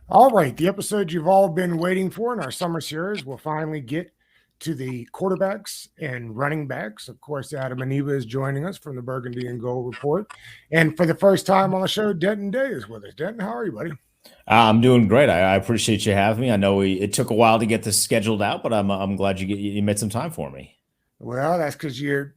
All right, the episode you've all been waiting for in our summer series will finally get to the quarterbacks and running backs. Of course, Adam Aniba is joining us from the Burgundy and Gold Report. And for the first time on the show, Denton Day is with us. Denton, how are you, buddy? I'm doing great. I appreciate you having me. I know it took a while to get this scheduled out, but I'm glad you made some time for me. Well, that's because you're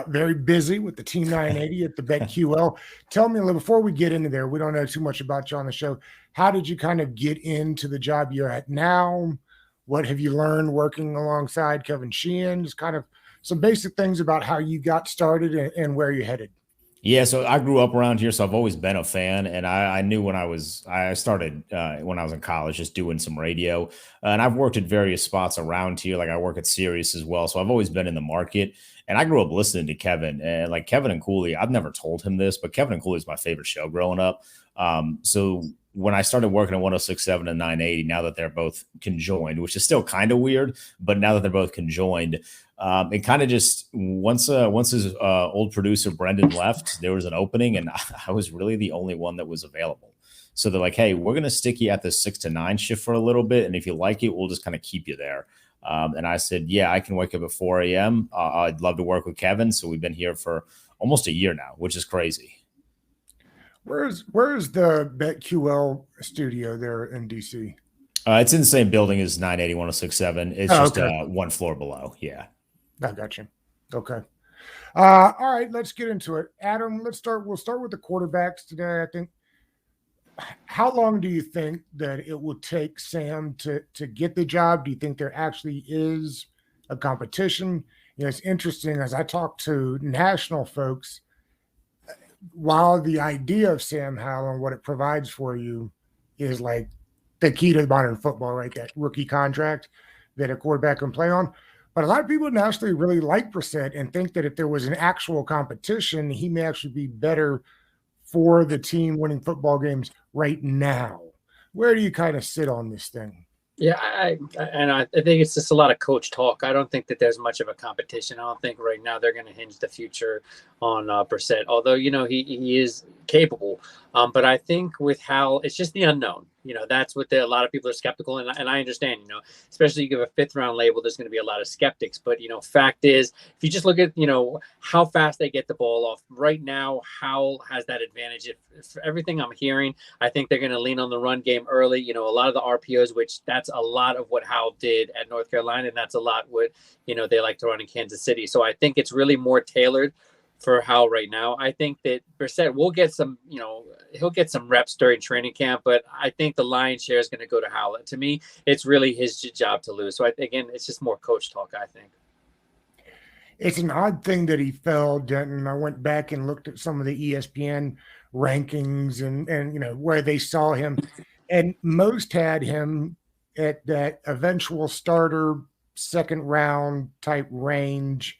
very busy with the Team 980 at the BetQL. Tell me a little, before we get into there, we don't know too much about you on the show. How did you kind of get into the job you're at now? What have you learned working alongside Kevin Sheehan? Just kind of some basic things about how you got started and where you're headed. Yeah, so I grew up around here, so I've always been a fan, and I knew I started when I was in college, just doing some radio, and I've worked at various spots around here, like I work at Sirius as well, so I've always been in the market, and I grew up listening to Kevin, and like Kevin and Cooley, I've never told him this, but Kevin and Cooley is my favorite show growing up. So when I started working at 106.7 and 980, now that they're both conjoined, which is still kind of weird, but now that they're both conjoined, it kind of just once his old producer Brendan left, there was an opening, and I was really the only one that was available. So they're like, "Hey, we're gonna stick you at the 6 to 9 shift for a little bit, and if you like it, we'll just kind of keep you there." And I said, "Yeah, I can wake up at 4 a.m. I'd love to work with Kevin." So we've been here for almost a year now, which is crazy. Where's the BetQL studio there in DC? It's in the same building as 980 106.7. It's just Okay. one floor below. Yeah. I got you. Okay. All right, let's get into it. Adam, we'll start with the quarterbacks today. I think how long do you think that it will take Sam to get the job? Do you think there actually is a competition? You know, it's interesting as I talk to national folks, while the idea of Sam Howell and what it provides for you is like the key to modern football, right? That rookie contract that a quarterback can play on. But a lot of people nationally really like Brissett and think that if there was an actual competition, he may actually be better for the team winning football games right now. Where do you kind of sit on this thing? Yeah, I think it's just a lot of coach talk. I don't think that there's much of a competition. I don't think right now they're going to hinge the future on Brissett, although, he is capable. But I think with Hal, it's just the unknown. That's what a lot of people are skeptical. And I understand, especially you give a 5th round label, there's going to be a lot of skeptics. But, fact is, if you just look at, how fast they get the ball off right now, Howell has that advantage. If everything I'm hearing, I think they're going to lean on the run game early. A lot of the RPOs, which that's a lot of what Howell did at North Carolina. And that's a lot what, they like to run in Kansas City. So I think it's really more tailored for Howell right now. I think that Brissett will get some, he'll get some reps during training camp, but I think the lion's share is going to go to Howell. To me, it's really his job to lose. So again, it's just more coach talk, I think. It's an odd thing that he fell, Denton. I went back and looked at some of the ESPN rankings and where they saw him, and most had him at that eventual starter 2nd round type range.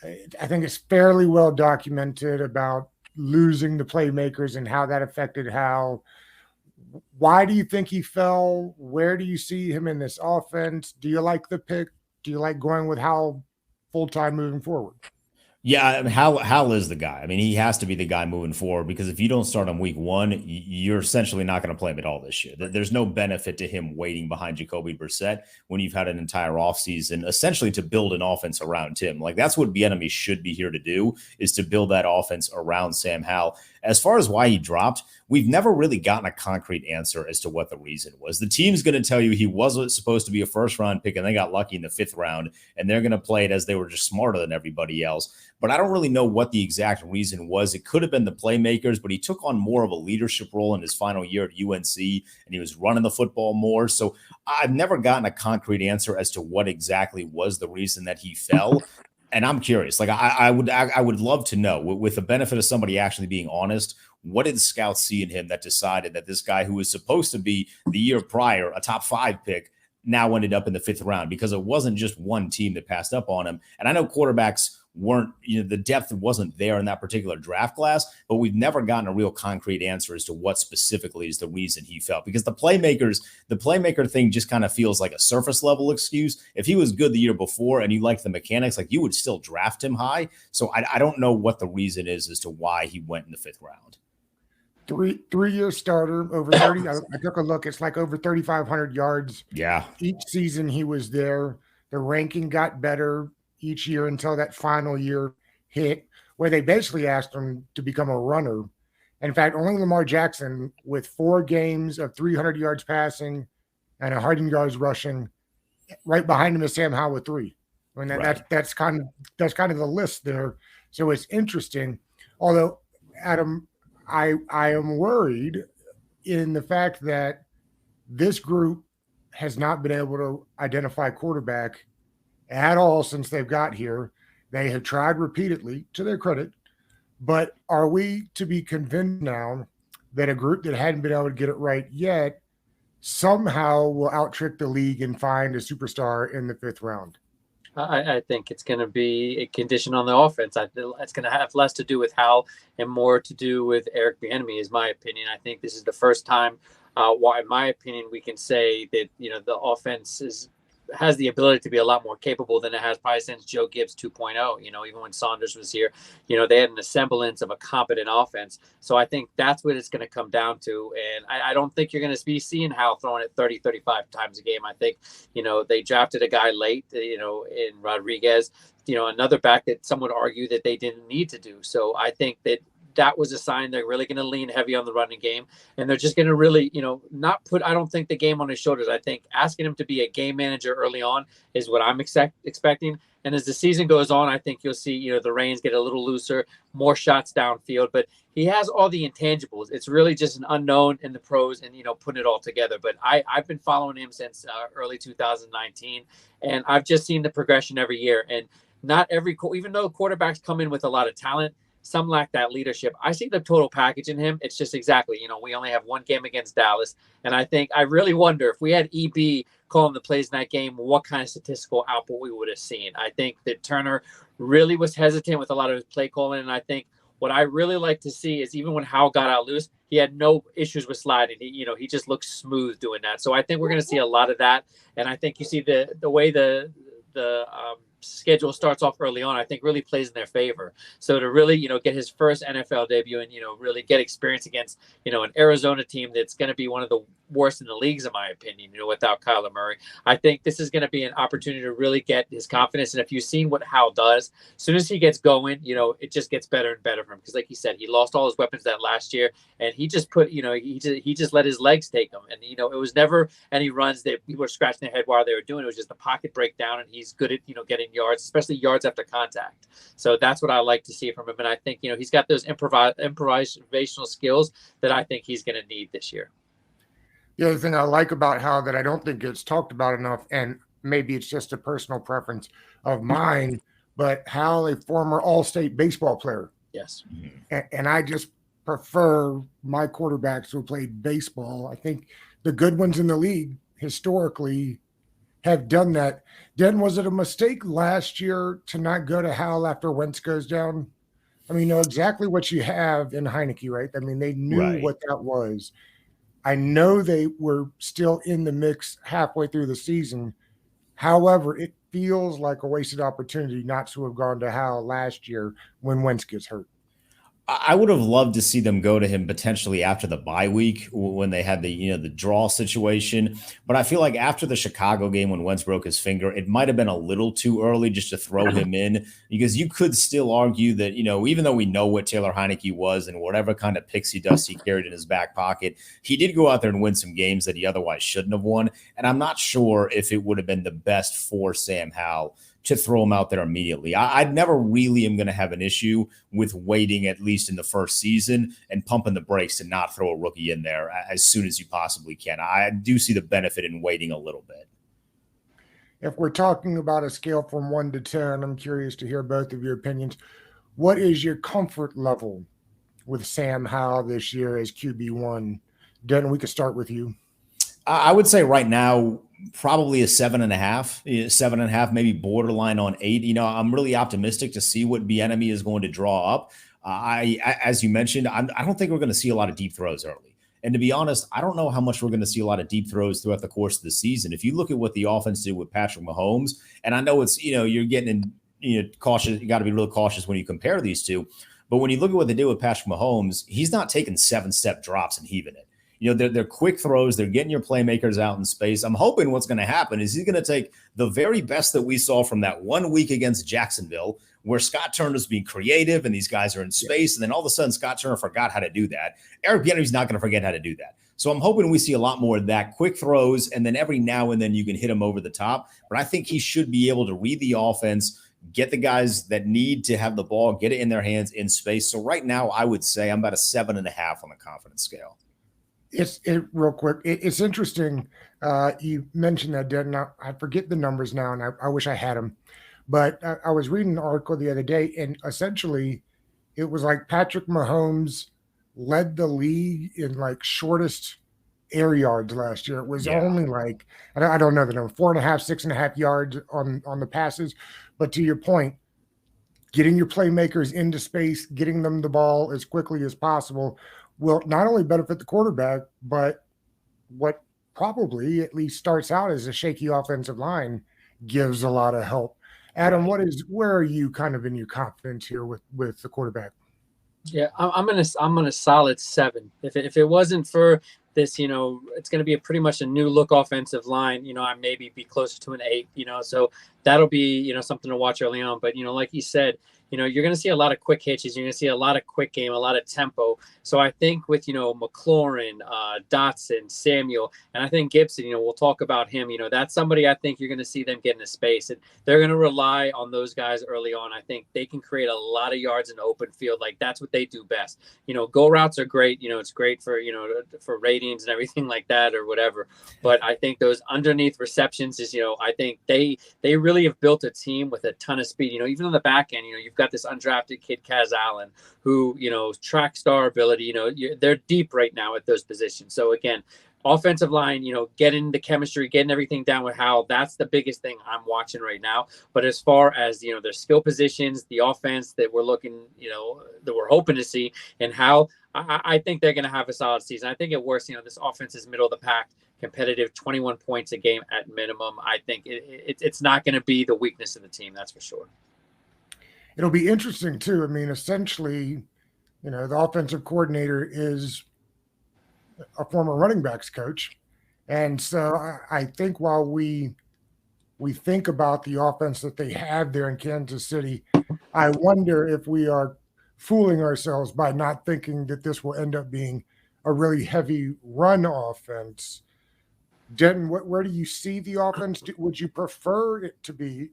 I think it's fairly well documented about losing the playmakers and how that affected how. Why do you think he fell? Where do you see him in this offense? Do you like the pick? Do you like going with Howell full-time moving forward? Yeah, I mean, Hal is the guy. I mean, he has to be the guy moving forward because if you don't start on week 1, you're essentially not going to play him at all this year. There's no benefit to him waiting behind Jacoby Brissett when you've had an entire offseason essentially to build an offense around him. Like that's what Bieniemy should be here to do, is to build that offense around Sam Howell. As far as why he dropped, we've never really gotten a concrete answer as to what the reason was. The team's going to tell you he wasn't supposed to be a 1st round pick and they got lucky in the 5th round, and they're going to play it as they were just smarter than everybody else. But I don't really know what the exact reason was. It could have been the playmakers, but he took on more of a leadership role in his final year at UNC, and he was running the football more. So I've never gotten a concrete answer as to what exactly was the reason that he fell. And I'm curious. Like I would love to know, with the benefit of somebody actually being honest, what did scouts see in him that decided that this guy who was supposed to be the year prior a top 5 pick now ended up in the 5th round? Because it wasn't just one team that passed up on him. And I know quarterbacks weren't, the depth wasn't there in that particular draft class, but we've never gotten a real concrete answer as to what specifically is the reason he fell. Because the playmaker thing just kind of feels like a surface level excuse. If he was good the year before and you liked the mechanics, like you would still draft him high. So I don't know what the reason is as to why he went in the 5th round. Three-year starter, over 30. I took a look. It's like over 3,500 yards. Yeah. Each season he was there. The ranking got better each year until that final year hit, where they basically asked him to become a runner. In fact, only Lamar Jackson, with 4 games of 300 yards passing and 100 yards rushing, right behind him is Sam Howell with 3. I mean, that's kind of the list there. So it's interesting. Although, Adam, I am worried in the fact that this group has not been able to identify quarterback at all since they've got here. They have tried repeatedly, to their credit, but are we to be convinced now that a group that hadn't been able to get it right yet somehow will out-trick the league and find a superstar in the 5th round? I think it's going to be a condition on the offense. It's going to have less to do with Hal and more to do with Eric Bieniemy, is my opinion. I think this is the first time, in my opinion, we can say that the offense has the ability to be a lot more capable than it has probably since Joe Gibbs 2.0. Even when Saunders was here, they had an semblance of a competent offense. So I think that's what it's going to come down to. And I don't think you're going to be seeing Hal throwing it 30, 35 times a game. I think, they drafted a guy late, in Rodriguez, another back that some would argue that they didn't need to do. So I think that was a sign they're really going to lean heavy on the running game, and they're just going to really, not put, I don't think, the game on his shoulders. I think asking him to be a game manager early on is what I'm expecting. And as the season goes on, I think you'll see, the reins get a little looser, more shots downfield, but he has all the intangibles. It's really just an unknown in the pros and, putting it all together. But I've been following him since early 2019, and I've just seen the progression every year. And not every, even though quarterbacks come in with a lot of talent, some lack that leadership. I see the total package in him. It's just exactly, we only have 1 game against Dallas. And I really wonder if we had EB calling the plays in that game, what kind of statistical output we would have seen. I think that Turner really was hesitant with a lot of his play calling. And I think what I really like to see is even when Howell got out loose, he had no issues with sliding. He just looked smooth doing that. So I think we're going to see a lot of that. And I think you see the way the schedule starts off early on, I think really plays in their favor. So to really, get his first NFL debut and, really get experience against, an Arizona team that's going to be one of the worst in the leagues, in my opinion, without Kyler Murray. I think this is going to be an opportunity to really get his confidence. And if you've seen what Hal does, as soon as he gets going, it just gets better and better for him. Because like he said, he lost all his weapons that last year, and he just put, he just let his legs take him. And, it was never any runs that people were scratching their head while they were doing. It was just a pocket breakdown, and he's good at, getting yards, especially yards after contact. So that's what I like to see from him. And I think, he's got those improvisational skills that I think he's going to need this year. The other thing I like about Hal that I don't think gets talked about enough, and maybe it's just a personal preference of mine, but Hal, a former All-State baseball player. Yes. And I just prefer my quarterbacks who played baseball. I think the good ones in the league historically have done that. Denton, was it a mistake last year to not go to Hal after Wentz goes down? I mean, you know exactly what you have in Heineke, right? I mean, they knew what that was. I know they were still in the mix halfway through the season. However, it feels like a wasted opportunity not to have gone to Hal last year when Wentz gets hurt. I would have loved to see them go to him potentially after the bye week when they had the draw situation. But I feel like after the Chicago game when Wentz broke his finger, it might have been a little too early just to throw him in, because you could still argue that, even though we know what Taylor Heineke was and whatever kind of pixie dust he carried in his back pocket, he did go out there and win some games that he otherwise shouldn't have won. And I'm not sure if it would have been the best for Sam Howell to throw him out there immediately. I never really am going to have an issue with waiting at least in the first season and pumping the brakes and not throw a rookie in there as soon as you possibly can. I do see the benefit in waiting a little bit. If we're talking about a scale from 1 to 10, I'm curious to hear both of your opinions. What is your comfort level with Sam Howell this year as QB1? Denton, we could start with you. I would say right now, probably a 7.5, maybe borderline on 8. I'm really optimistic to see what Bieniemy is going to draw up. As you mentioned, I don't think we're going to see a lot of deep throws early. And to be honest, I don't know how much we're going to see a lot of deep throws throughout the course of the season. If you look at what the offense did with Patrick Mahomes, and I know it's, you're getting cautious. You got to be real cautious when you compare these two. But when you look at what they did with Patrick Mahomes, he's not taking 7-step drops and heaving it. They're quick throws. They're getting your playmakers out in space. I'm hoping what's going to happen is he's going to take the very best that we saw from that 1 week against Jacksonville, where Scott Turner's being creative and these guys are in space. And then all of a sudden, Scott Turner forgot how to do that. Eric Bieniemy's not going to forget how to do that. So I'm hoping we see a lot more of that, quick throws, and then every now and then you can hit him over the top. But I think he should be able to read the offense, get the guys that need to have the ball, get it in their hands in space. So right now, I would say I'm about a 7.5 on the confidence scale. Real quick. It's interesting. You mentioned that, Denton. I forget the numbers now, and I wish I had them. But I was reading an article the other day, and essentially it was like Patrick Mahomes led the league in like shortest air yards last year. It was only like, I don't know the number, 4.5, 6.5 yards on the passes. But to your point, getting your playmakers into space, getting them the ball as quickly as possible will not only benefit the quarterback, but what probably at least starts out as a shaky offensive line gives a lot of help. Adam, where are you kind of in your confidence here with the quarterback? Yeah, I'm gonna solid 7. If it wasn't for this, it's going to be pretty much a new look offensive line. I maybe be closer to an 8. So that'll be something to watch early on. But like you said, you're going to see a lot of quick hitches. You're going to see a lot of quick game, a lot of tempo. So I think with McLaurin, Dotson, Samuel, and I think Gibson, we'll talk about him. That's somebody I think you're going to see them get into space, and they're going to rely on those guys early on. I think they can create a lot of yards in the open field. Like that's what they do best. Go routes are great. It's great for for ratings and everything like that or whatever. But I think those underneath receptions is I think they really have built a team with a ton of speed. Even on the back end, you've got this undrafted kid Kaz Allen who track star ability. They're deep right now at those positions. So again, offensive line, getting the chemistry, getting everything down with Howell, that's the biggest thing I'm watching right now. But as far as their skill positions, the offense that we're looking, that we're hoping to see, and how I think they're going to have a solid season. I think at worst, this offense is middle of the pack, competitive, 21 points a game at minimum. I think it's not going to be the weakness of the team, that's for sure. It'll be interesting too. I mean, essentially, the offensive coordinator is a former running backs coach. And so I think while we think about the offense that they have there in Kansas City, I wonder if we are fooling ourselves by not thinking that this will end up being a really heavy run offense. Denton, where do you see the offense? Would you prefer it to be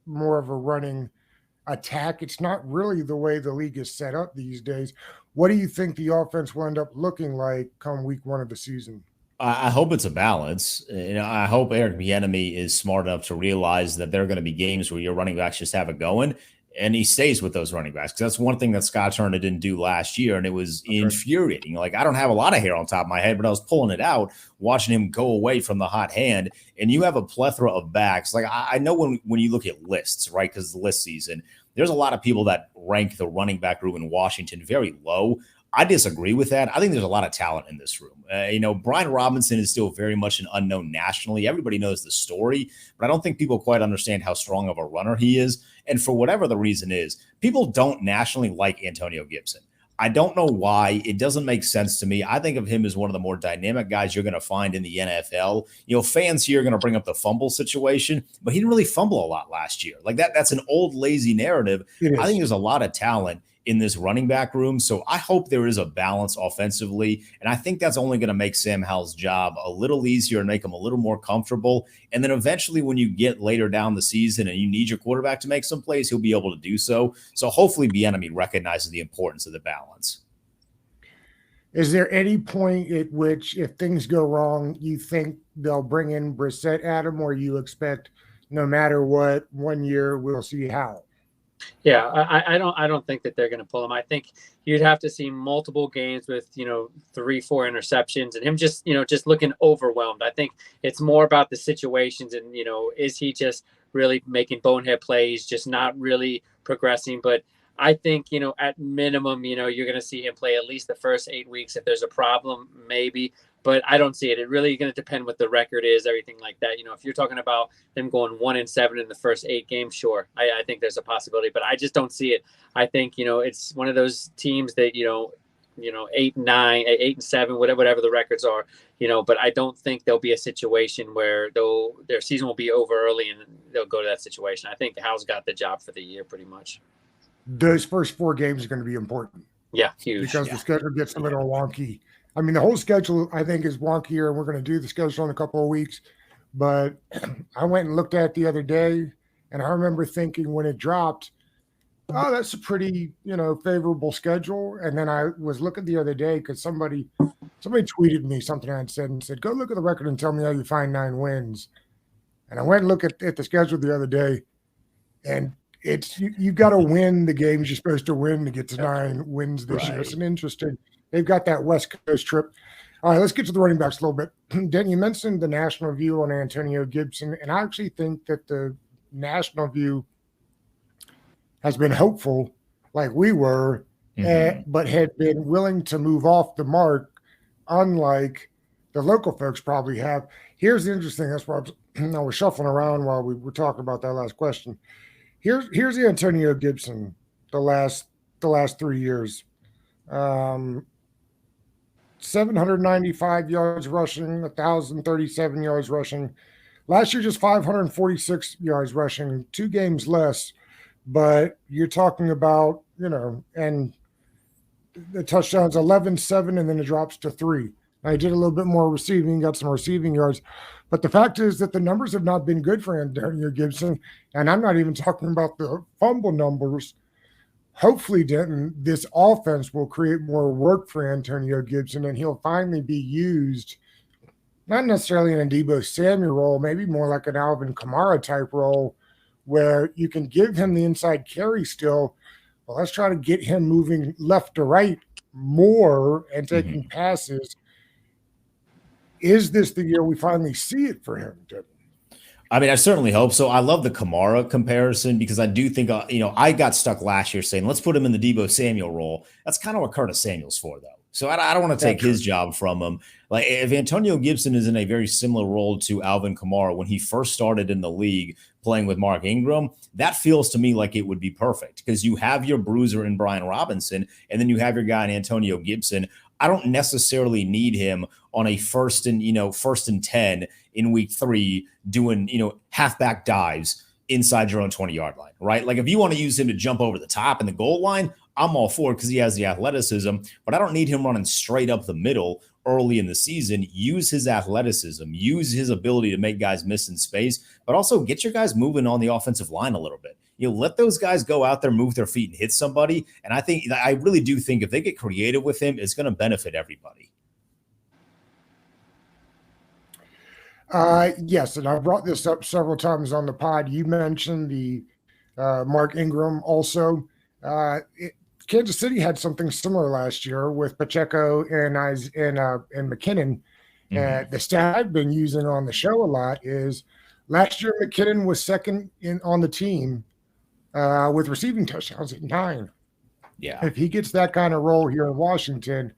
more of a running attack? It's not really the way the league is set up these days. What do you think the offense will end up looking like come week 1 of the season? I hope it's a balance. I hope Eric Bieniemy is smart enough to realize that there are going to be games where your running backs just have it going, and he stays with those running backs. Because that's one thing that Scott Turner didn't do last year, and it was infuriating. Like, I don't have a lot of hair on top of my head, but I was pulling it out, watching him go away from the hot hand. And you have a plethora of backs. Like, I know when you look at lists, right, because it's the list season, there's a lot of people that rank the running back room in Washington very low. I disagree with that. I think there's a lot of talent in this room. Brian Robinson is still very much an unknown nationally. Everybody knows the story, but I don't think people quite understand how strong of a runner he is. And for whatever the reason is, people don't nationally like Antonio Gibson. I don't know why. It doesn't make sense to me. I think of him as one of the more dynamic guys you're going to find in the NFL. Fans here are going to bring up the fumble situation, but he didn't really fumble a lot last year. Like that's an old, lazy narrative. I think there's a lot of talent in this running back room. So I hope there is a balance offensively. And I think that's only going to make Sam Howell's job a little easier and make him a little more comfortable. And then eventually when you get later down the season and you need your quarterback to make some plays, he'll be able to do so. So hopefully Bieniemy recognizes the importance of the balance. Is there any point at which, if things go wrong, you think they'll bring in Brissett, Adam, or you expect no matter what, 1 year we'll see Howell? Yeah, I don't think that they're going to pull him. I think you'd have to see multiple games with 3-4 interceptions and him just looking overwhelmed. I think it's more about the situations and is he just really making bonehead plays, just not really progressing. But I think at minimum you're going to see him play at least the first 8 weeks. If there's a problem, maybe. but I don't see it. It really going to depend what the record is, everything like that. You know, if you're talking about them going 1-7 in the first 8 games, sure, I think there's a possibility, but I just don't see it. I think, you know, it's one of those teams that, 8-9, 8-7, whatever the records are, you know, but I don't think there'll be a situation where their season will be over early and they'll go to that situation. I think Hal's got the job for the year pretty much. Those first 4 games are going to be important. Yeah, huge. Because the schedule gets a little wonky. I mean, the whole schedule, I think, is wonkier, and we're going to do the schedule in a couple of weeks. But I went and looked at it the other day, and I remember thinking when it dropped, oh, that's a pretty, favorable schedule. And then I was looking the other day because somebody tweeted me something I had said and said, go look at the record and tell me how you find 9 wins. And I went and looked at the schedule the other day, and it's you've got to win the games you're supposed to win to get to 9 wins this year. It's an interesting. They've got that West Coast trip. All right, let's get to the running backs a little bit. Denton, you mentioned the national view on Antonio Gibson, and I actually think that the national view has been hopeful, like we were, but had been willing to move off the mark, unlike the local folks probably have. Here's the interesting. That's why I was shuffling around while we were talking about that last question. Here's the Antonio Gibson the last 3 years. 795 yards rushing, 1,037 yards rushing. Last year, just 546 yards rushing, 2 games less. But you're talking about, and the touchdowns 11-7, and then it drops to 3. Now, he did a little bit more receiving, got some receiving yards. But the fact is that the numbers have not been good for Antonio Gibson. And I'm not even talking about the fumble numbers. Hopefully, Denton, this offense will create more work for Antonio Gibson, and he'll finally be used, not necessarily in a Aniba Samuel role, maybe more like an Alvin Kamara type role, where you can give him the inside carry still. Well, let's try to get him moving left to right more and taking passes. Is this the year we finally see it for him, Denton? I mean, I certainly hope so. I love the Kamara comparison because I do think, I got stuck last year saying, let's put him in the Deebo Samuel role. That's kind of what Curtis Samuel's for, though. So I don't want to take his job from him. Like, if Antonio Gibson is in a very similar role to Alvin Kamara when he first started in the league playing with Mark Ingram, that feels to me like it would be perfect because you have your bruiser in Brian Robinson, and then you have your guy in Antonio Gibson. I don't necessarily need him on a first and 10 in week 3 doing, halfback dives inside your own 20-yard line, right? Like, if you want to use him to jump over the top in the goal line, I'm all for it because he has the athleticism, but I don't need him running straight up the middle early in the season. Use his athleticism, use his ability to make guys miss in space, but also get your guys moving on the offensive line a little bit. Let those guys go out there, move their feet, and hit somebody. And I really do think if they get creative with him, it's going to benefit everybody. Yes, and I brought this up several times on the pod. You mentioned the Mark Ingram also. Kansas City had something similar last year with Pacheco and McKinnon. The stat I've been using on the show a lot is last year McKinnon was second on the team with receiving touchdowns at 9. Yeah. If he gets that kind of role here in Washington,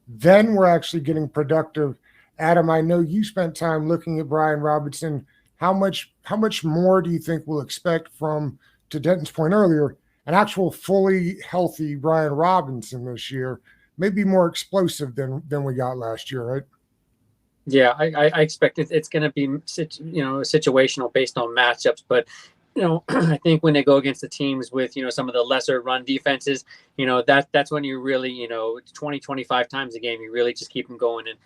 then we're actually getting productive. Adam, I know you spent time looking at Brian Robinson. How much more do you think we'll expect from, to Denton's point earlier, an actual fully healthy Brian Robinson this year? Maybe more explosive than we got last year, right? Yeah, I expect it's going to be situational based on matchups, but I think when they go against the teams with some of the lesser run defenses, that's when you really 20-25 times a game you really just keep them going. And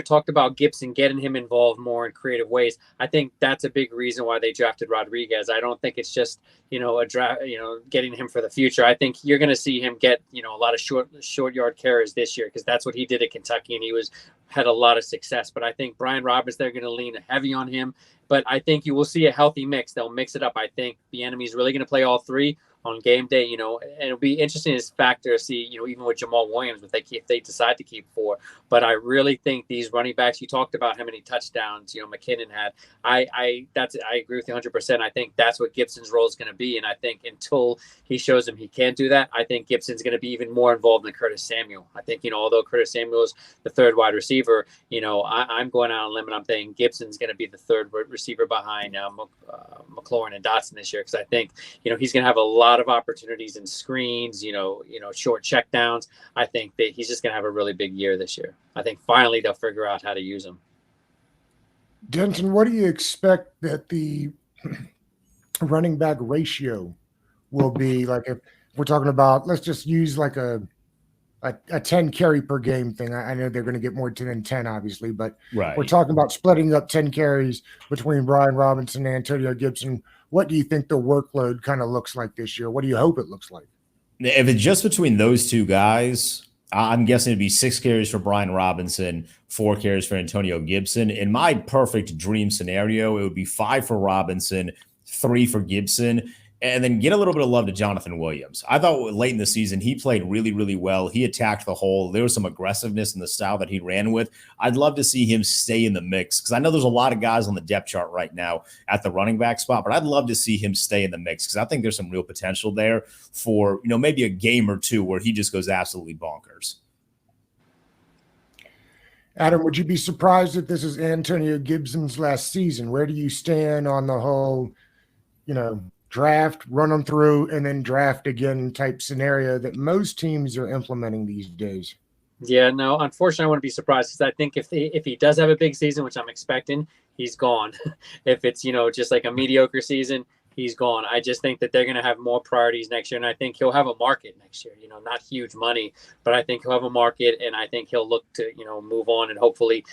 talked about Gibson getting him involved more in creative ways. I think that's a big reason why they drafted Rodriguez. I don't think it's just a draft getting him for the future. I think you're going to see him get a lot of short yard carries this year because that's what he did at Kentucky and he had a lot of success. But I think Brian Roberts, they're going to lean heavy on him. But I think you will see a healthy mix. They'll mix it up. I think the enemy's really going to play all 3, on game day, and it'll be interesting to factor see, even with Jamal Williams, if they decide to keep 4. But I really think these running backs, you talked about how many touchdowns, McKinnon had. I agree with you 100%. I think that's what Gibson's role is going to be. And I think until he shows him he can't do that, I think Gibson's going to be even more involved than Curtis Samuel. I think, although Curtis Samuel is the third wide receiver, I'm going out on a limb and I'm saying Gibson's going to be the third receiver behind McLaurin and Dotson this year. Because I think, he's going to have a lot of opportunities in screens, short check downs. I think that he's just going to have a really big year this year. I think finally they'll figure out how to use him. Denton, what do you expect that the running back ratio will be? Like if we're talking about, let's just use like a 10 carry per game thing. I know they're going to get more than 10, obviously, but we're talking about splitting up 10 carries between Brian Robinson and Antonio Gibson. What do you think the workload kind of looks like this year? What do you hope it looks like? If it's just between those two guys, I'm guessing it'd be 6 carries for Brian Robinson, 4 carries for Antonio Gibson. In my perfect dream scenario, it would be 5 for Robinson, 3 for Gibson, and then get a little bit of love to Jonathan Williams. I thought late in the season, he played really, really well. He attacked the hole. There was some aggressiveness in the style that he ran with. I'd love to see him stay in the mix because I know there's a lot of guys on the depth chart right now at the running back spot, but I'd love to see him stay in the mix because I think there's some real potential there for, maybe a game or two where he just goes absolutely bonkers. Adam, would you be surprised if this is Antonio Gibson's last season? Where do you stand on the whole, draft, run them through, and then draft again type scenario that most teams are implementing these days? Yeah, no, unfortunately, I wouldn't be surprised because I think if he does have a big season, which I'm expecting, he's gone. If it's, just like a mediocre season, he's gone. I just think that they're going to have more priorities next year. And I think he'll have a market next year, not huge money, but I think he'll have a market and I think he'll look to, move on and hopefully,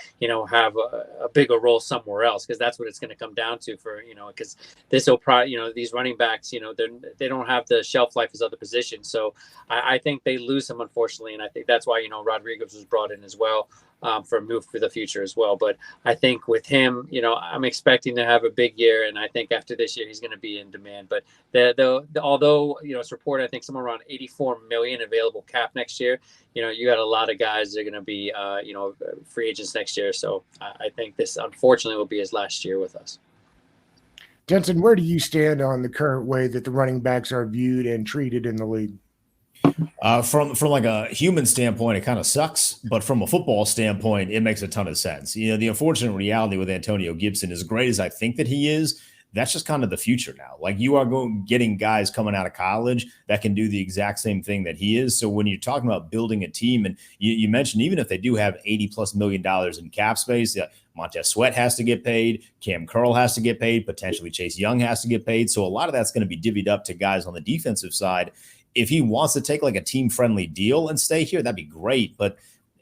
have a bigger role somewhere else. Cause that's what it's going to come down to for, cause this will probably, these running backs, they don't have the shelf life as other positions. So I think they lose him, unfortunately. And I think that's why, Rodriguez was brought in as well. For a move for the future as well. But I think with him, I'm expecting to have a big year. And I think after this year, he's going to be in demand. But although, it's reported, I think somewhere around 84 million available cap next year, you got a lot of guys that are going to be, free agents next year. So I think this, unfortunately, will be his last year with us. Denton, where do you stand on the current way that the running backs are viewed and treated in the league? From like a human standpoint, it kind of sucks, but from a football standpoint, it makes a ton of sense. The unfortunate reality with Antonio Gibson, as great as I think that he is, that's just kind of the future now. Like you are getting guys coming out of college that can do the exact same thing that he is. So when you're talking about building a team, and you mentioned even if they do have $80+ million in cap space, Montez Sweat has to get paid, Cam Curl has to get paid, potentially Chase Young has to get paid. So a lot of that's going to be divvied up to guys on the defensive side. If he wants to take like a team-friendly deal and stay here, that'd be great. But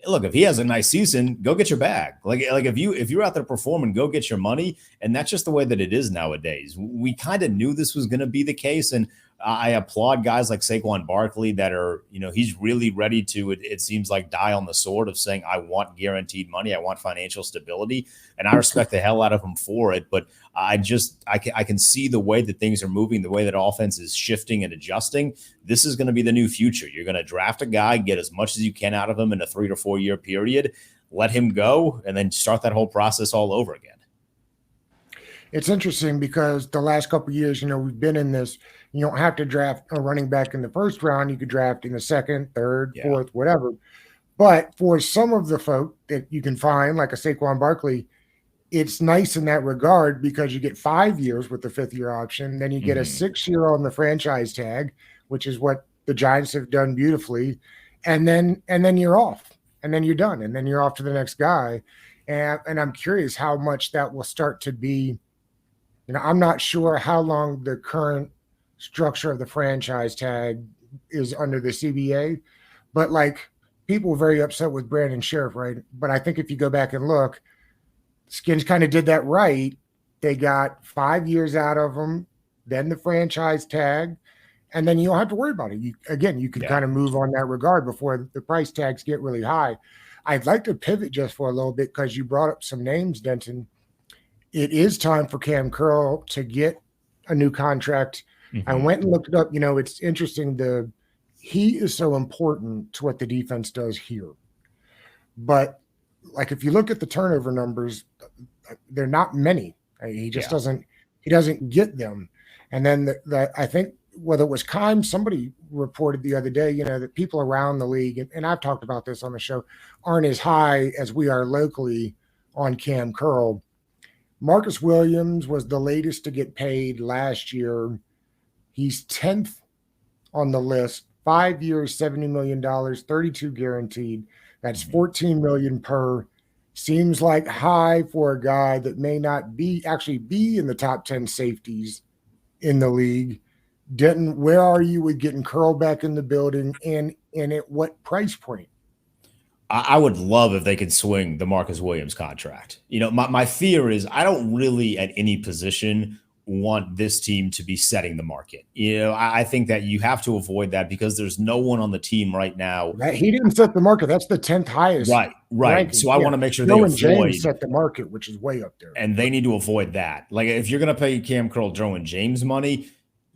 look, if he has a nice season, go get your bag. Like if you're out there performing, go get your money. And that's just the way that it is nowadays. We kind of knew this was going to be the case. And I applaud guys like Saquon Barkley that are, he's really ready to, it seems like, die on the sword of saying, I want guaranteed money. I want financial stability. And I respect the hell out of him for it. But I can see the way that things are moving, the way that offense is shifting and adjusting. This is going to be the new future. You're going to draft a guy, get as much as you can out of him in a 3 to 4 year period, let him go, and then start that whole process all over again. It's interesting because the last couple of years, we've been in this. You don't have to draft a running back in the first round. You could draft in the second, third, fourth, whatever. But for some of the folk that you can find, like a Saquon Barkley, it's nice in that regard because you get 5 years with the 5th year option. Then you get a 6 year on the franchise tag, which is what the Giants have done beautifully. And then you're off, and then you're done, and then you're off to the next guy. And I'm curious how much that will start to be. I'm not sure how long the current structure of the franchise tag is under the CBA, but like people were very upset with Brandon Sheriff, right? But I think if you go back and look, Skins kind of did that right. They got 5 years out of him, then the franchise tag, and then you don't have to worry about it. You can kind of move on that regard before the price tags get really high. I'd like to pivot just for a little bit because you brought up some names, Denton. It is time for Cam Curl to get a new contract. I went and looked it up. It's interesting. He is so important to what the defense does here. But like if you look at the turnover numbers, they're not many. He just doesn't get them. And then I think whether it was Kime, somebody reported the other day, that people around the league, and I've talked about this on the show, aren't as high as we are locally on Cam Curl. Marcus Williams was the latest to get paid last year. He's 10th on the list, 5 years, $70 million, 32 guaranteed. That's $14 million per. Seems like high for a guy that may not be in the top 10 safeties in the league. Denton, where are you with getting Curl back in the building, and at what price point? I would love if they could swing the Marcus Williams contract. My fear is I don't really at any position want this team to be setting the market. I think that you have to avoid that because there's no one on the team right now. He didn't set the market. That's the 10th highest. Right. Ranking. So I want to make sure Joe they and avoid. James set the market, which is way up there. And they need to avoid that. Like if you're going to pay Cam Curl, Joe and James money,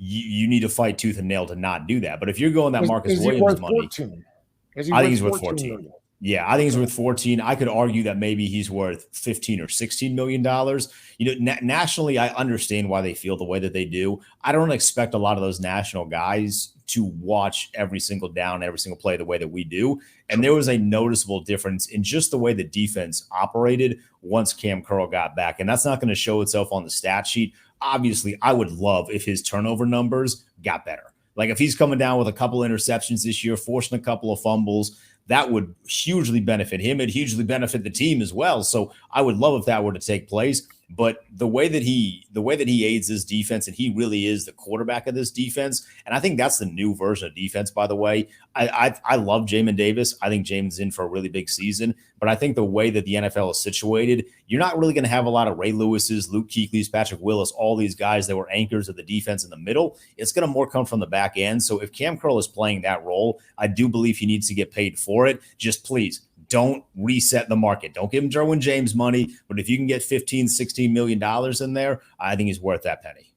you need to fight tooth and nail to not do that. But if you're going that Marcus Williams money, I think he's worth 14. Million? Yeah, I think he's worth 14. I could argue that maybe he's worth 15 or 16 million dollars. Nationally, I understand why they feel the way that they do. I don't expect a lot of those national guys to watch every single down, every single play the way that we do. And there was a noticeable difference in just the way the defense operated once Cam Curl got back. And that's not going to show itself on the stat sheet. Obviously, I would love if his turnover numbers got better. Like if he's coming down with a couple interceptions this year, forcing a couple of fumbles, that would hugely benefit him. It'd hugely benefit the team as well. So I would love if that were to take place. But the way that he aids this defense, and he really is the quarterback of this defense. And I think that's the new version of defense, by the way. I love Jamin Davis. I think Jamin's in for a really big season. But I think the way that the NFL is situated, you're not really going to have a lot of Ray Lewis's, Luke Kuechly's, Patrick Willis, all these guys that were anchors of the defense in the middle. It's going to more come from the back end. So if Cam Curl is playing that role, I do believe he needs to get paid for it. Just please don't reset the market. Don't give him Joe and James money. But if you can get $15, $16 million in there, I think he's worth that penny.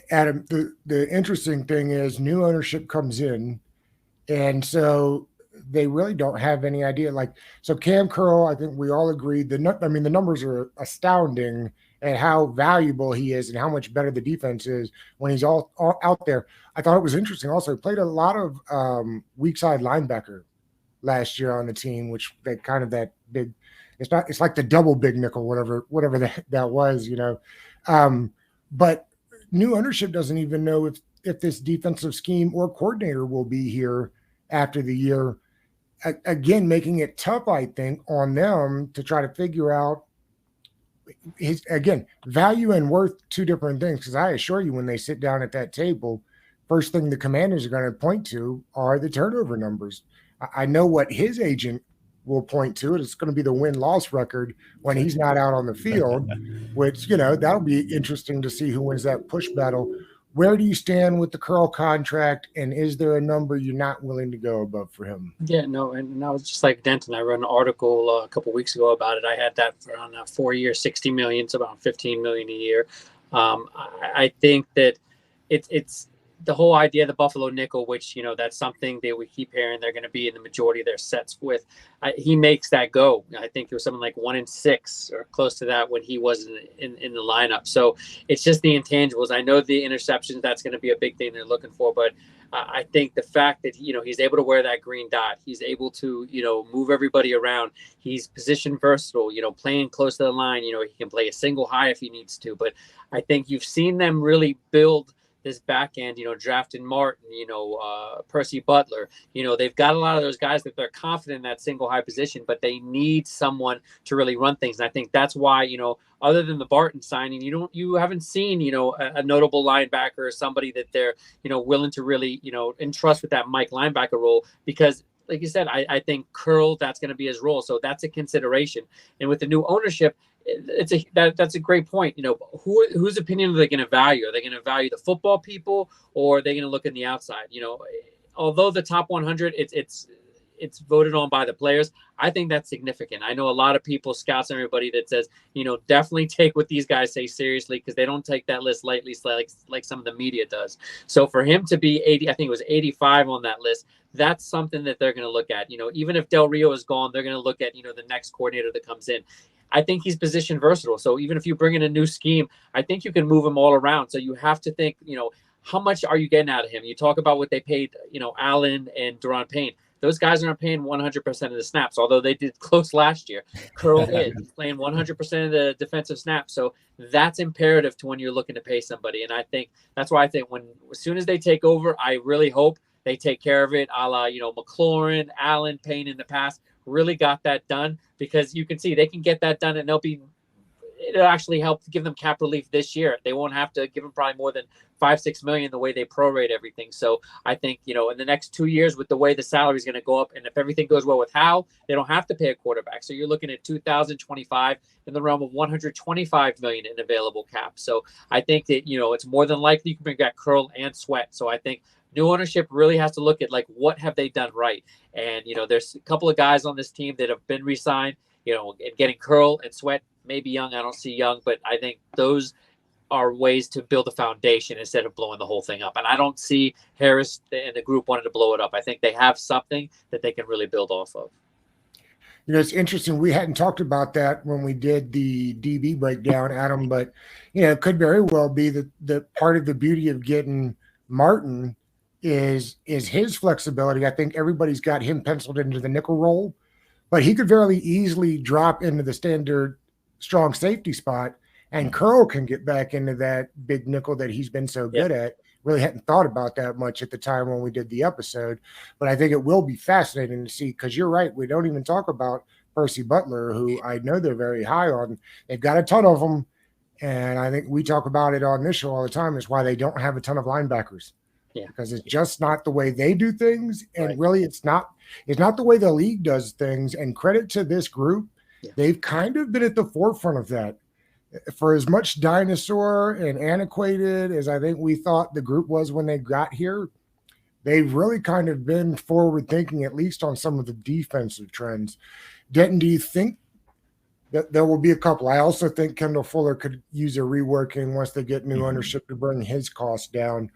Adam, the interesting thing is new ownership comes in. And so they really don't have any idea. So Cam Curl, I think we all agree. The numbers are astounding at how valuable he is and how much better the defense is when he's all out there. I thought it was interesting. Also, he played a lot of weak side linebacker last year on the team, which they kind of that big. It's like the double big nickel, whatever that was, But new ownership doesn't even know if this defensive scheme or coordinator will be here after the year. Again, making it tough, I think, on them to try to figure out his, again, value and worth, two different things. Because I assure you, when they sit down at that table, first thing the Commanders are going to point to are the turnover numbers. I know what his agent will point to. It's going to be the win-loss record when he's not out on the field, which, that'll be interesting to see who wins that push battle. Where do you stand with the Curl contract, and is there a number you're not willing to go above for him? Yeah, no, and I was just like Denton. I wrote an article a couple weeks ago about it. I had that for on a 4 year, $60 million. It's about $15 million a year. I think that it's the whole idea of the Buffalo nickel, which, that's something that we keep hearing they're going to be in the majority of their sets with. He makes that go. I think it was something like 1 in 6 or close to that when he was in the lineup. So it's just the intangibles. I know the interceptions, that's going to be a big thing they're looking for, but I think the fact that, he's able to wear that green dot, he's able to, move everybody around. He's position versatile, playing close to the line, he can play a single high if he needs to. But I think you've seen them really build this back end, drafting Martin, Percy Butler, they've got a lot of those guys that they're confident in that single high position, but they need someone to really run things. And I think that's why, other than the Barton signing, you haven't seen, a notable linebacker or somebody that they're, willing to really, entrust with that Mike linebacker role, because like you said, I think Curl, that's going to be his role. So that's a consideration. And with the new ownership, that's a great point. Whose opinion are they going to value? Are they going to value the football people, or are they going to look in the outside? Although the top 100, it's voted on by the players. I think that's significant. I know a lot of people, scouts, and everybody that says, definitely take what these guys say seriously, because they don't take that list lightly, like some of the media does. So for him to be 80, I think it was 85 on that list, that's something that they're going to look at. Even if Del Rio is gone, they're going to look at, the next coordinator that comes in. I think he's position versatile. So even if you bring in a new scheme, I think you can move him all around. So you have to think, how much are you getting out of him? You talk about what they paid, Allen and Deron Payne. Those guys aren't paying 100% of the snaps, although they did close last year. Curl is playing 100% of the defensive snaps. So that's imperative to when you're looking to pay somebody. And I think that's why I think as soon as they take over, I really hope they take care of it, a la, McLaurin, Allen, Payne in the past really got that done, because you can see they can get that done, and it'll actually help give them cap relief this year. They won't have to give them probably more than $5-6 million the way they prorate everything. So I think, in the next 2 years, with the way the salary is going to go up, and if everything goes well with Howe, they don't have to pay a quarterback. So you're looking at 2025 in the realm of $125 million in available cap. So I think that, it's more than likely you can bring back Curl and Sweat. So I think new ownership really has to look at, like, what have they done right? And, there's a couple of guys on this team that have been re-signed, and getting Curl and Sweat, maybe Young. I don't see Young, but I think those are ways to build a foundation instead of blowing the whole thing up. And I don't see Harris and the group wanting to blow it up. I think they have something that they can really build off of. It's interesting. We hadn't talked about that when we did the DB breakdown, Adam, but, it could very well be that the part of the beauty of getting Martin is his flexibility. I think everybody's got him penciled into the nickel role, but he could very easily drop into the standard strong safety spot, and Curl can get back into that big nickel that he's been so good at. Really hadn't thought about that much at the time when we did the episode, but I think it will be fascinating to see, because you're right. We don't even talk about Percy Butler, who I know they're very high on. They've got a ton of them, and I think we talk about it on this show all the time, is why they don't have a ton of linebackers. Because it's just not the way they do things, and really it's not the way the league does things. And credit to this group, they've kind of been at the forefront of that. For as much dinosaur and antiquated as I think we thought the group was when they got here, they've really kind of been forward thinking, at least on some of the defensive trends. Denton, do you think that there will be a couple? I also think Kendall Fuller could use a reworking once they get new ownership to bring his costs down.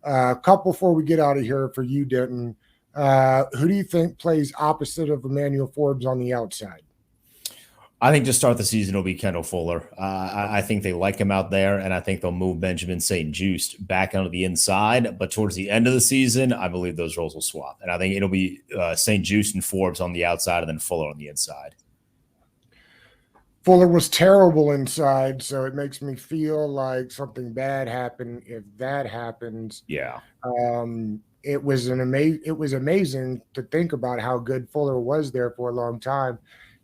A couple before we get out of here for you, Denton. Who do you think plays opposite of Emmanuel Forbes on the outside? I think to start the season, it'll be Kendall Fuller. I think they like him out there, and I think they'll move Benjamin St-Juste back onto the inside. But towards the end of the season, I believe those roles will swap. And I think it'll be St-Juste and Forbes on the outside, and then Fuller on the inside. Fuller was terrible inside, so it makes me feel like something bad happened if that happens. Yeah. It was amazing to think about how good Fuller was there for a long time.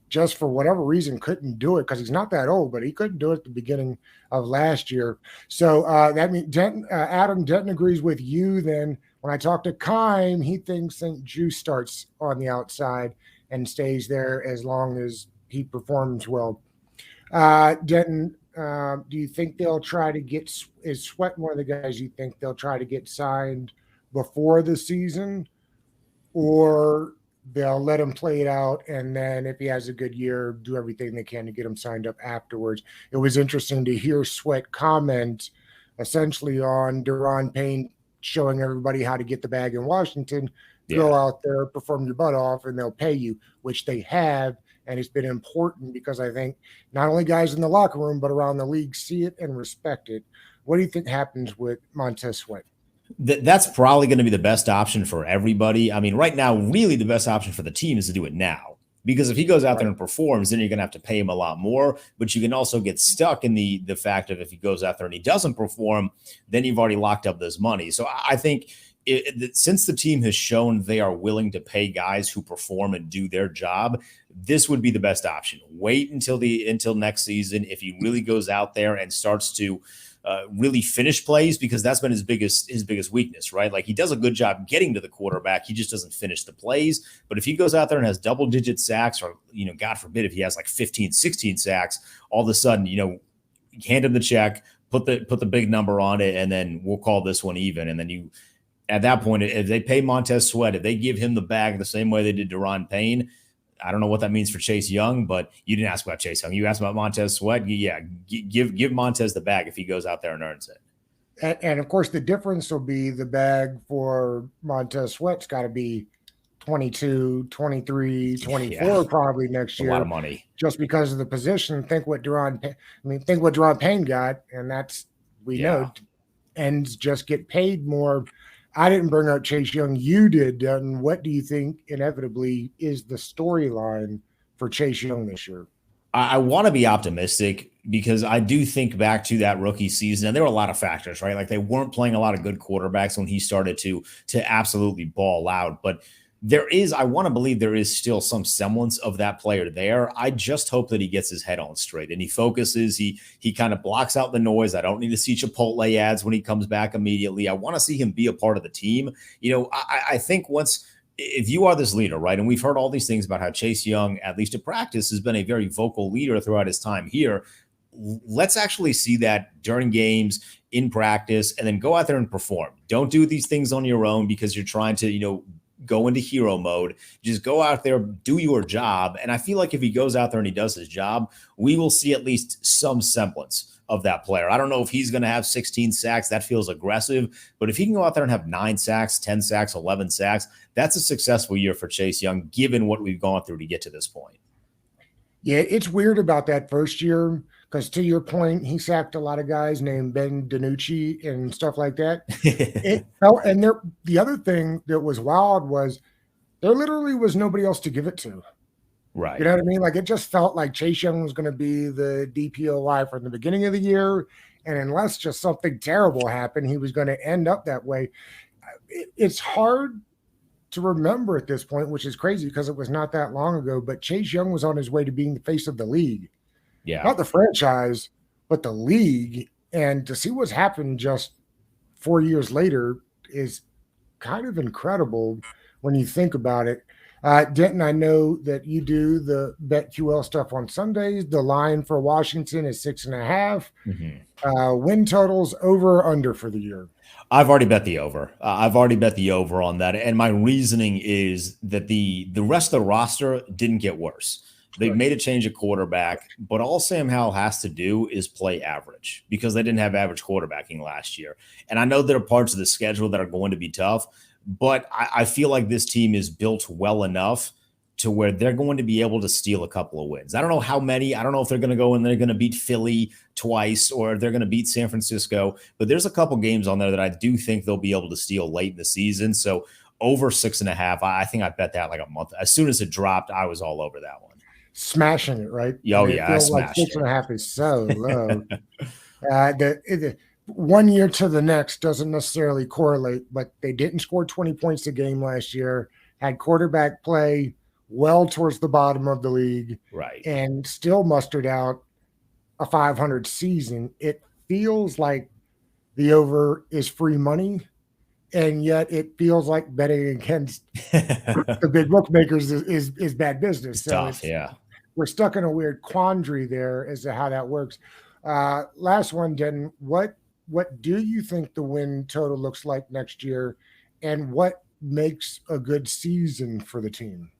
Just for whatever reason, couldn't do it, because he's not that old, but he couldn't do it at the beginning of last year. So that means Adam, Denton agrees with you. Then when I talk to Kime, he thinks St-Juste starts on the outside and stays there as long as he performs well. Denton, do you think they'll try to get, is Sweat one of the guys you think they'll try to get signed before the season, or they'll let him play it out, and then if he has a good year, do everything they can to get him signed up afterwards? It was interesting to hear Sweat comment essentially on Deron Payne showing everybody how to get the bag in Washington. Go out there, perform your butt off, and they'll pay you, which they have. And it's been important because I think not only guys in the locker room, but around the league see it and respect it. What do you think happens with Montez Sweat? That's probably going to be the best option for everybody. I mean, right now, really the best option for the team is to do it now. Because if he goes out there and performs, then you're going to have to pay him a lot more. But you can also get stuck in the fact of if he goes out there and he doesn't perform, then you've already locked up this money. So I think since the team has shown they are willing to pay guys who perform and do their job, this would be the best option. Wait until next season. If he really goes out there and starts to really finish plays, because that's been his biggest weakness, right? Like, he does a good job getting to the quarterback. He just doesn't finish the plays. But if he goes out there and has double-digit sacks, or, God forbid, if he has like 15, 16 sacks, all of a sudden, hand him the check, put the big number on it, and then we'll call this one even. And then at that point, if they pay Montez Sweat, if they give him the bag the same way they did Deron Payne, I don't know what that means for Chase Young, but you didn't ask about Chase Young. You asked about Montez Sweat. Yeah, give Montez the bag if he goes out there and earns it. And of course, the difference will be the bag for Montez Sweat's got to be 22, 23, 24 probably next year. A lot of money. Just because of the position. Think what Deron Payne got, and that's, we know, ends just get paid more. I didn't bring up Chase Young. You did, Denton. What do you think inevitably is the storyline for Chase Young this year? I want to be optimistic because I do think back to that rookie season, and there were a lot of factors, right? Like they weren't playing a lot of good quarterbacks when he started to absolutely ball out. But I want to believe there is still some semblance of that player there. I just hope that he gets his head on straight and he focuses. He kind of blocks out the noise. I don't need to see Chipotle ads when he comes back immediately. I want to see him be a part of the team. I think if you are this leader, right, and we've heard all these things about how Chase Young, at least at practice, has been a very vocal leader throughout his time here. Let's actually see that during games, in practice, and then go out there and perform. Don't do these things on your own because you're trying to, go into hero mode. Just go out there, do your job. And I feel like if he goes out there and he does his job, we will see at least some semblance of that player. I don't know if he's going to have 16 sacks. That feels aggressive. But if he can go out there and have 9 sacks, 10 sacks, 11 sacks, that's a successful year for Chase Young, given what we've gone through to get to this point. Yeah, it's weird about that first year because, to your point, he sacked a lot of guys named Ben DiNucci and stuff like that. The other thing that was wild was there literally was nobody else to give it to. Right. You know what I mean? Like it just felt like Chase Young was going to be the DPOY from the beginning of the year. And unless just something terrible happened, he was going to end up that way. It's hard to remember at this point, which is crazy because it was not that long ago, but Chase Young was on his way to being the face of the league. Yeah. Not the franchise, but the league. And to see what's happened just 4 years later is kind of incredible when you think about it. Denton, I know that you do the BetQL stuff on Sundays. The line for Washington is 6.5. Mm-hmm. Win totals over or under for the year. I've already bet the over. On that. And my reasoning is that the rest of the roster didn't get worse. They've made a change at quarterback, but all Sam Howell has to do is play average because they didn't have average quarterbacking last year. And I know there are parts of the schedule that are going to be tough, but I feel like this team is built well enough to where they're going to be able to steal a couple of wins. I don't know how many. I don't know if they're going to go and they're going to beat Philly twice or they're going to beat San Francisco, but there's a couple games on there that I do think they'll be able to steal late in the season. So over 6.5, I think I bet that like a month. As soon as it dropped, I was all over that one. Smashing it, right? Oh, yeah. I smashed like 6.5 is so low. The 1 year to the next doesn't necessarily correlate, but they didn't score 20 points a game last year, had quarterback play well towards the bottom of the league, right, and still mustered out a 500 season. It feels like the over is free money, and yet it feels like betting against the big bookmakers is bad business. It's tough, yeah. We're stuck in a weird quandary there as to how that works. Last one, Denton. What do you think the win total looks like next year, and what makes a good season for the team?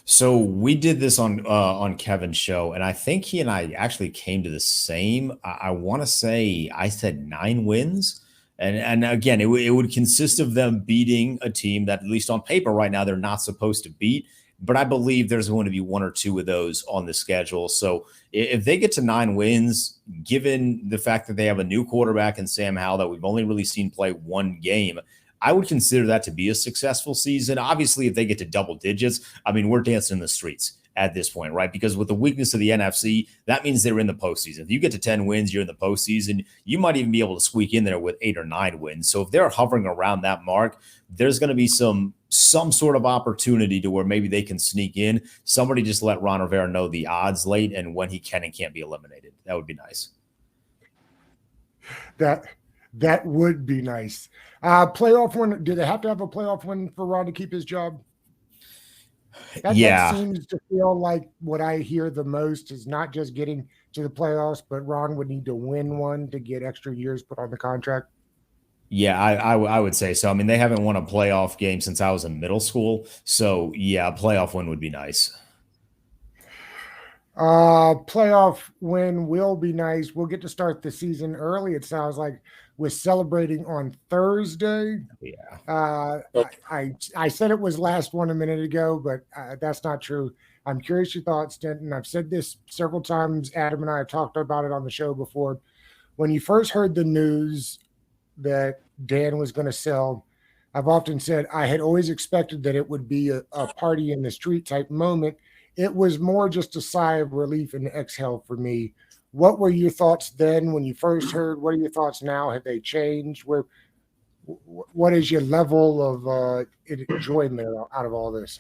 So we did this on Kevin's show, and I think he and I actually came to the same. I want to say I said 9 wins, and again, it would consist of them beating a team that, at least on paper right now, they're not supposed to beat. But I believe there's going to be 1 or 2 of those on the schedule. So if they get to 9 wins, given the fact that they have a new quarterback in Sam Howell that we've only really seen play 1 game, I would consider that to be a successful season. Obviously, if they get to double digits, I mean, we're dancing in the streets at this point, right? Because with the weakness of the NFC, that means they're in the postseason. If you get to 10 wins, you're in the postseason. You might even be able to squeak in there with 8 or 9 wins. So if they're hovering around that mark, there's going to be some sort of opportunity to where maybe they can sneak in. Somebody just let Ron Rivera know the odds late and when he can and can't be eliminated. That would be nice. That would be nice. Playoff win. Do they have to have a playoff win for Ron to keep his job? That seems to feel like what I hear the most is not just getting to the playoffs, but Ron would need to win one to get extra years put on the contract. Yeah, I would say so. I mean, they haven't won a playoff game since I was in middle school. So yeah, a playoff win would be nice. Playoff win will be nice. We'll get to start the season early. It sounds like we're celebrating on Thursday. Yeah. I said it was last one a minute ago, but that's not true. I'm curious your thoughts, Denton. I've said this several times. Adam and I have talked about it on the show before. When you first heard the news that Dan was going to sell, I've often said I had always expected that it would be a party in the street type moment. It was more just a sigh of relief and exhale for me. What were your thoughts then when you first heard? What are your thoughts now? Have they changed? What is your level of enjoyment out of all this?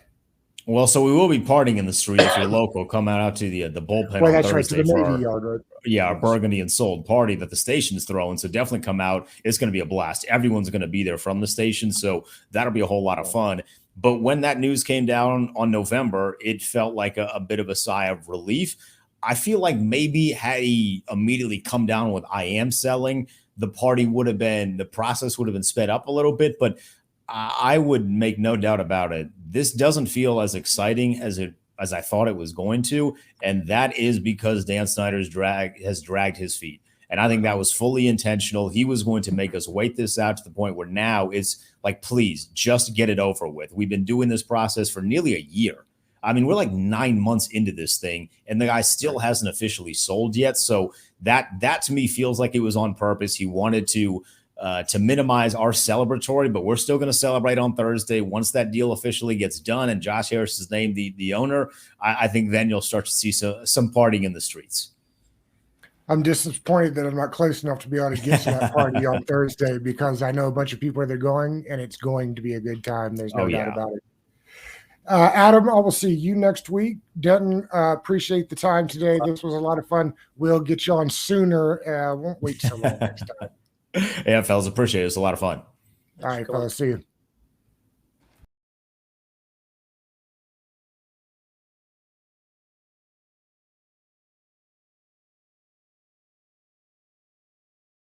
Well, so we will be partying in the street. If you're local, come out to the bullpen Well, on that's right, to Thursday the for Navy our, yard, right? yeah, our burgundy and sold party that the station is throwing. So definitely come out. It's going to be a blast. Everyone's going to be there from the station. So that'll be a whole lot of fun. But when that news came down on November, it felt like a bit of a sigh of relief. I feel like maybe had he immediately come down with I am selling, the process would have been sped up a little bit. But I would make no doubt about it. This doesn't feel as exciting as I thought it was going to, and that is because Dan Snyder's has dragged his feet. And I think that was fully intentional. He was going to make us wait this out to the point where now it's like, please just get it over with. We've been doing this process for nearly a year. I mean, we're like 9 months into this thing, and the guy still hasn't officially sold yet. So that to me feels like it was on purpose. He wanted to minimize our celebratory, but we're still going to celebrate on Thursday. Once that deal officially gets done and Josh Harris is named the owner, I think then you'll start to see some partying in the streets. I'm disappointed that I'm not close enough to be able to get to that party on Thursday, because I know a bunch of people are there going, and it's going to be a good time. There's no doubt about it. Adam, I will see you next week. Denton, appreciate the time today. This was a lot of fun. We'll get you on sooner. Won't wait so long next time. Yeah, fellas, appreciate it. It's a lot of fun. All right, fellas. See you.